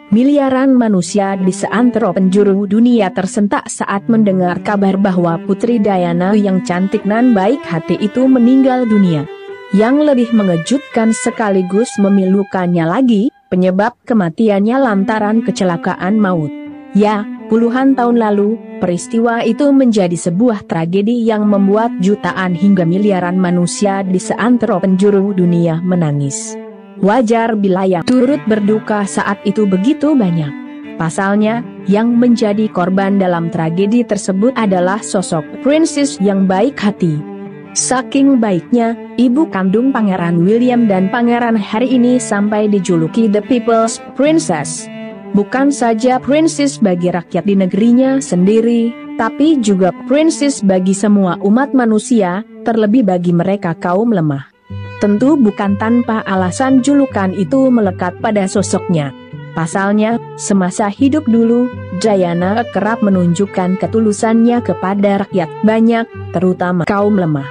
Miliaran manusia di seantero penjuru dunia tersentak saat mendengar kabar bahwa Putri Diana yang cantik dan baik hati itu meninggal dunia. Yang lebih mengejutkan sekaligus memilukannya lagi, penyebab kematiannya lantaran kecelakaan maut. Ya, puluhan tahun lalu, peristiwa itu menjadi sebuah tragedi yang membuat jutaan hingga miliaran manusia di seantero penjuru dunia menangis. Wajar bila yang turut berduka saat itu begitu banyak. Pasalnya, yang menjadi korban dalam tragedi tersebut adalah sosok princess yang baik hati. Saking baiknya, ibu kandung Pangeran William dan Pangeran Harry ini sampai dijuluki The People's Princess. Bukan saja princess bagi rakyat di negerinya sendiri, tapi juga princess bagi semua umat manusia, terlebih bagi mereka kaum lemah. Tentu bukan tanpa alasan julukan itu melekat pada sosoknya. Pasalnya, semasa hidup dulu, Diana kerap menunjukkan ketulusannya kepada rakyat banyak, terutama kaum lemah.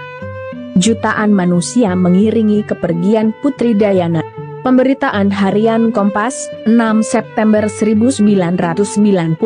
Jutaan manusia mengiringi kepergian Putri Diana. Pemberitaan harian Kompas, 6 September 1997,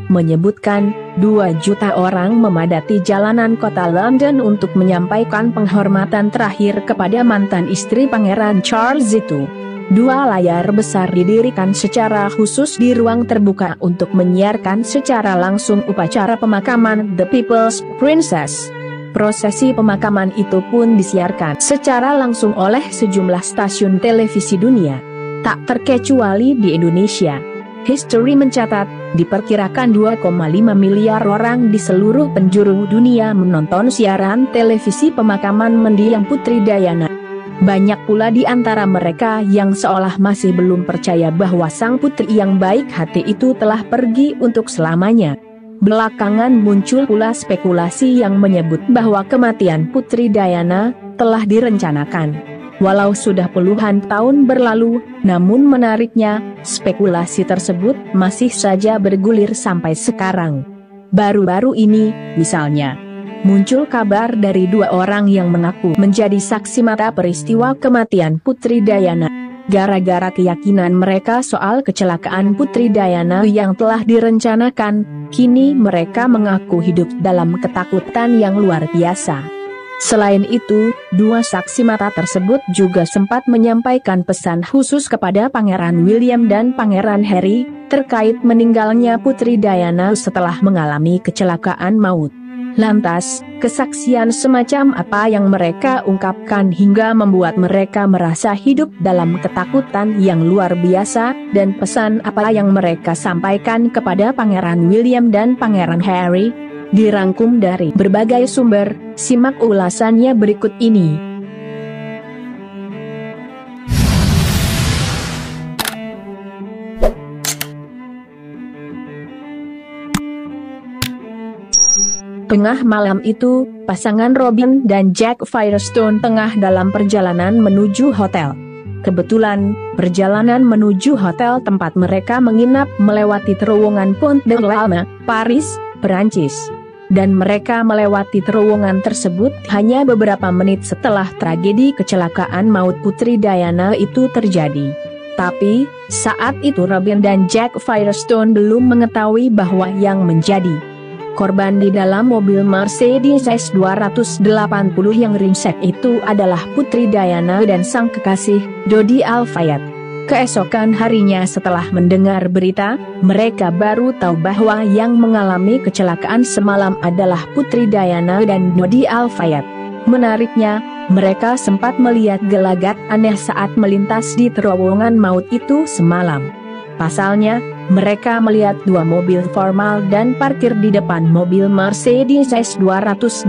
menyebutkan 2 juta orang memadati jalanan kota London untuk menyampaikan penghormatan terakhir kepada mantan istri Pangeran Charles itu. 2 layar besar didirikan secara khusus di ruang terbuka untuk menyiarkan secara langsung upacara pemakaman The People's Princess. Prosesi pemakaman itu pun disiarkan secara langsung oleh sejumlah stasiun televisi dunia, tak terkecuali di Indonesia. History mencatat, diperkirakan 2,5 miliar orang di seluruh penjuru dunia menonton siaran televisi pemakaman mendiang Putri Diana. Banyak pula di antara mereka yang seolah masih belum percaya bahwa sang putri yang baik hati itu telah pergi untuk selamanya. Belakangan muncul pula spekulasi yang menyebut bahwa kematian Putri Diana telah direncanakan. Walau sudah puluhan tahun berlalu, namun menariknya, spekulasi tersebut masih saja bergulir sampai sekarang. Baru-baru ini, misalnya, muncul kabar dari 2 orang yang mengaku menjadi saksi mata peristiwa kematian Putri Diana. Gara-gara keyakinan mereka soal kecelakaan Putri Diana yang telah direncanakan, kini mereka mengaku hidup dalam ketakutan yang luar biasa. Selain itu, 2 saksi mata tersebut juga sempat menyampaikan pesan khusus kepada Pangeran William dan Pangeran Harry, terkait meninggalnya Putri Diana setelah mengalami kecelakaan maut. Lantas, kesaksian semacam apa yang mereka ungkapkan hingga membuat mereka merasa hidup dalam ketakutan yang luar biasa, dan pesan apa yang mereka sampaikan kepada Pangeran William dan Pangeran Harry? Dirangkum dari berbagai sumber, simak ulasannya berikut ini. Tengah malam itu, pasangan Robin dan Jack Firestone tengah dalam perjalanan menuju hotel. Kebetulan, perjalanan menuju hotel tempat mereka menginap melewati terowongan Pont de l'Alma, Paris, Perancis. Dan mereka melewati terowongan tersebut hanya beberapa menit setelah tragedi kecelakaan maut Putri Diana itu terjadi. Tapi, saat itu Robin dan Jack Firestone belum mengetahui bahwa yang menjadi korban di dalam mobil Mercedes S280 yang ringsek itu adalah Putri Diana dan sang kekasih, Dodi Al-Fayed. Keesokan harinya setelah mendengar berita, mereka baru tahu bahwa yang mengalami kecelakaan semalam adalah Putri Diana dan Dodi Al-Fayed. Menariknya, mereka sempat melihat gelagat aneh saat melintas di terowongan maut itu semalam. Pasalnya, mereka melihat 2 mobil formal dan parkir di depan mobil Mercedes S280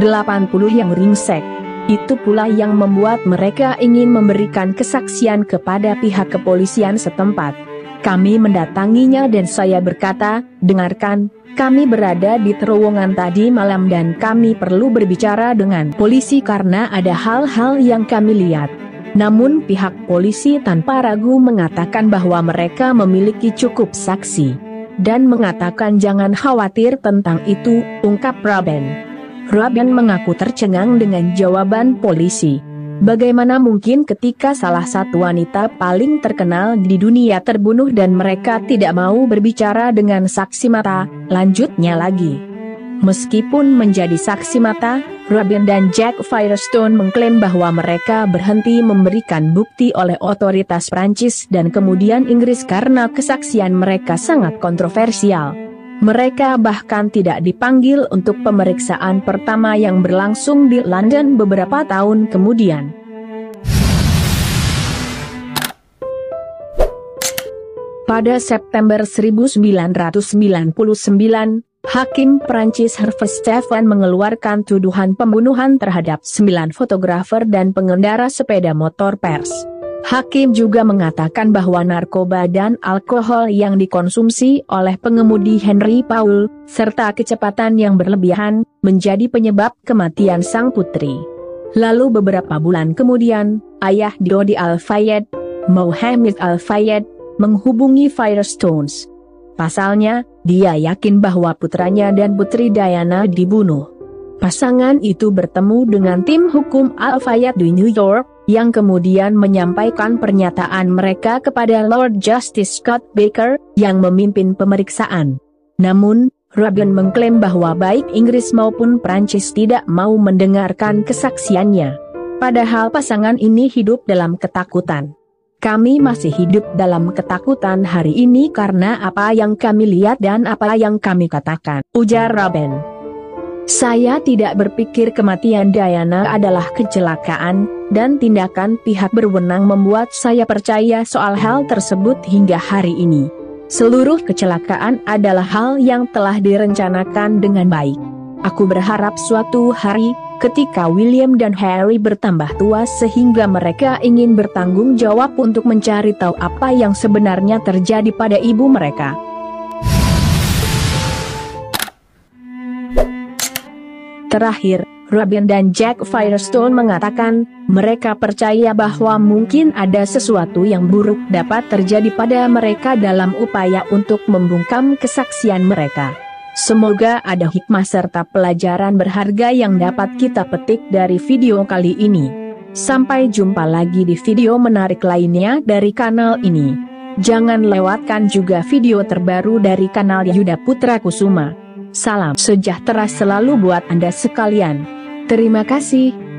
yang ringsek. Itu pula yang membuat mereka ingin memberikan kesaksian kepada pihak kepolisian setempat. Kami mendatanginya dan saya berkata, dengarkan, kami berada di terowongan tadi malam dan kami perlu berbicara dengan polisi karena ada hal-hal yang kami lihat. Namun pihak polisi tanpa ragu mengatakan bahwa mereka memiliki cukup saksi. Dan mengatakan jangan khawatir tentang itu, ungkap Robin. Robin mengaku tercengang dengan jawaban polisi. Bagaimana mungkin ketika salah satu wanita paling terkenal di dunia terbunuh dan mereka tidak mau berbicara dengan saksi mata? Lanjutnya lagi. Meskipun menjadi saksi mata, Robin dan Jack Firestone mengklaim bahwa mereka berhenti memberikan bukti oleh otoritas Prancis dan kemudian Inggris karena kesaksian mereka sangat kontroversial. Mereka bahkan tidak dipanggil untuk pemeriksaan pertama yang berlangsung di London beberapa tahun kemudian. Pada September 1999, Hakim Prancis Hervé Stephan mengeluarkan tuduhan pembunuhan terhadap 9 fotografer dan pengendara sepeda motor pers. Hakim juga mengatakan bahwa narkoba dan alkohol yang dikonsumsi oleh pengemudi Henry Paul, serta kecepatan yang berlebihan, menjadi penyebab kematian sang putri. Lalu beberapa bulan kemudian, ayah Dodi Al-Fayed, Mohammed Al-Fayed, menghubungi Firestones. Pasalnya, dia yakin bahwa putranya dan Putri Diana dibunuh. Pasangan itu bertemu dengan tim hukum Al-Fayed di New York, yang kemudian menyampaikan pernyataan mereka kepada Lord Justice Scott Baker, yang memimpin pemeriksaan. Namun, Robin mengklaim bahwa baik Inggris maupun Prancis tidak mau mendengarkan kesaksiannya. Padahal pasangan ini hidup dalam ketakutan. Kami masih hidup dalam ketakutan hari ini karena apa yang kami lihat dan apa yang kami katakan, ujar Robin. Saya tidak berpikir kematian Diana adalah kecelakaan, dan tindakan pihak berwenang membuat saya percaya soal hal tersebut hingga hari ini. Seluruh kecelakaan adalah hal yang telah direncanakan dengan baik. Aku berharap suatu hari, ketika William dan Harry bertambah tua sehingga mereka ingin bertanggung jawab untuk mencari tahu apa yang sebenarnya terjadi pada ibu mereka. Terakhir, Robin dan Jack Firestone mengatakan, mereka percaya bahwa mungkin ada sesuatu yang buruk dapat terjadi pada mereka dalam upaya untuk membungkam kesaksian mereka. Semoga ada hikmah serta pelajaran berharga yang dapat kita petik dari video kali ini. Sampai jumpa lagi di video menarik lainnya dari kanal ini. Jangan lewatkan juga video terbaru dari kanal Yuda Putra Kusuma. Salam sejahtera selalu buat Anda sekalian. Terima kasih.